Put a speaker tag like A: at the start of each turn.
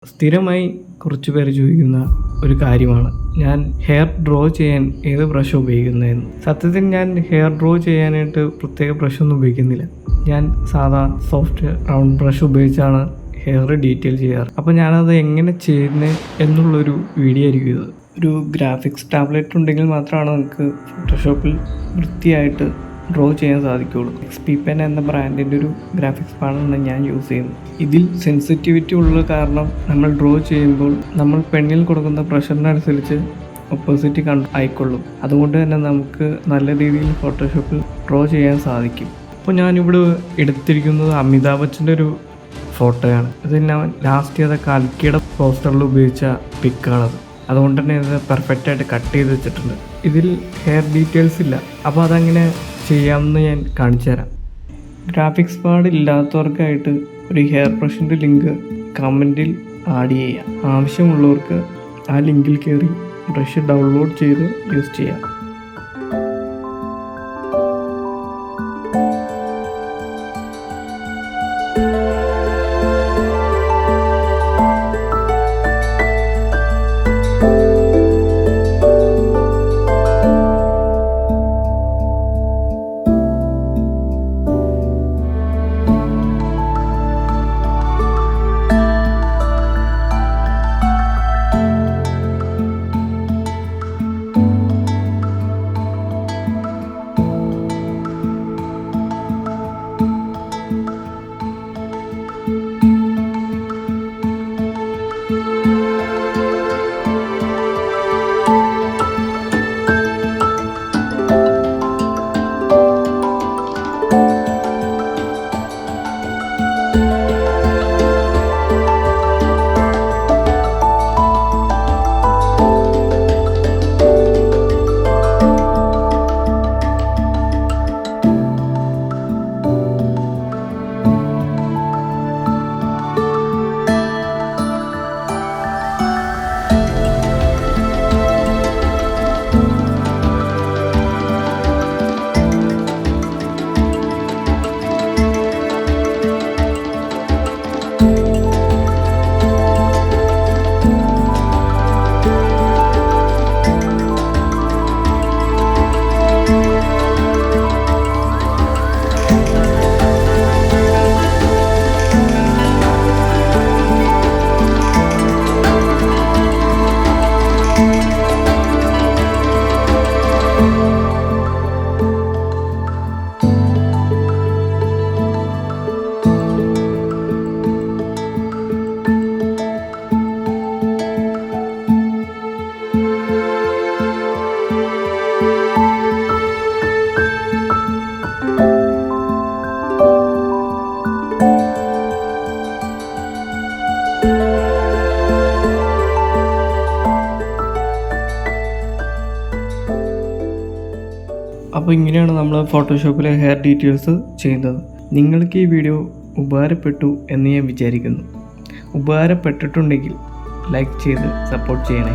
A: സ്ഥിരമായി കുറച്ച് പേര് ചോദിക്കുന്ന ഒരു കാര്യമാണ് ഞാൻ ഹെയർ ഡ്രോ ചെയ്യാൻ ഏത് ബ്രഷ് ഉപയോഗിക്കുന്നതെന്ന്. സത്യത്തിൽ ഞാൻ ഹെയർ ഡ്രോ ചെയ്യാനായിട്ട് പ്രത്യേക ബ്രഷൊന്നും ഉപയോഗിക്കുന്നില്ല. ഞാൻ സാധാ സോഫ്റ്റ് റൗണ്ട് ബ്രഷ് ഉപയോഗിച്ചാണ് ഹെയർ ഡീറ്റെയിൽ ചെയ്യാറ്. അപ്പോൾ ഞാനത് എങ്ങനെ ചെയ്യുന്നത് എന്നുള്ളൊരു വീഡിയോ ആയിരിക്കും ഇത്. ഒരു ഗ്രാഫിക്സ് ടാബ്ലറ്റ് ഉണ്ടെങ്കിൽ മാത്രമാണ് നമുക്ക് ഫോട്ടോഷോപ്പിൽ വൃത്തിയായിട്ട് ഡ്രോ ചെയ്യാൻ സാധിക്കുകയുള്ളൂ. XP Pen എന്ന ബ്രാൻഡിൻ്റെ ഒരു ഗ്രാഫിക്സ് പാഡാണ് ഞാൻ യൂസ് ചെയ്യുന്നത്. ഇതിൽ സെൻസിറ്റിവിറ്റി ഉള്ള കാരണം നമ്മൾ ഡ്രോ ചെയ്യുമ്പോൾ നമ്മൾ പെണ്ണിൽ കൊടുക്കുന്ന പ്രഷറിനനുസരിച്ച് ഒപ്പോസിറ്റ് ആയിക്കൊള്ളും. അതുകൊണ്ട് തന്നെ നമുക്ക് നല്ല രീതിയിൽ ഫോട്ടോഷോപ്പിൽ ഡ്രോ ചെയ്യാൻ സാധിക്കും. അപ്പോൾ ഞാനിവിടെ എടുത്തിരിക്കുന്നത് അമിതാഭ് ബച്ചൻ്റെ ഒരു ഫോട്ടോയാണ്. ഇത് ഞാൻ ലാസ്റ്റ് ചെയ്ത കൽക്കിയുടെ പോസ്റ്ററിൽ ഉപയോഗിച്ച പിക്കാണത്. അതുകൊണ്ട് തന്നെ ഇത് പെർഫെക്റ്റായിട്ട് കട്ട് ചെയ്ത് വെച്ചിട്ടുണ്ട്. ഇതിൽ ഹെയർ ഡീറ്റെയിൽസ് ഇല്ല. അപ്പോൾ അതങ്ങനെ ചെയ്യാമെന്ന് ഞാൻ കാണിച്ചു തരാം. ഗ്രാഫിക്സ് പാഡ് ഇല്ലാത്തവർക്കായിട്ട് ഒരു ഹെയർ ബ്രഷിൻ്റെ ലിങ്ക് കമൻറ്റിൽ ആഡ് ചെയ്യാം. ആവശ്യമുള്ളവർക്ക് ആ ലിങ്കിൽ കയറി ബ്രഷ് ഡൗൺലോഡ് ചെയ്ത് യൂസ് ചെയ്യാം. അപ്പോൾ ഇങ്ങനെയാണ് നമ്മൾ ഫോട്ടോഷോപ്പിലെ ഹെയർ ഡീറ്റെയിൽസ് ചെയ്യുന്നത്. നിങ്ങൾക്ക് ഈ വീഡിയോ ഉപകാരപ്പെട്ടു എന്ന് ഞാൻ വിചാരിക്കുന്നു. ഉപകാരപ്പെട്ടിട്ടുണ്ടെങ്കിൽ ലൈക്ക് ചെയ്ത് സപ്പോർട്ട് ചെയ്യണേ.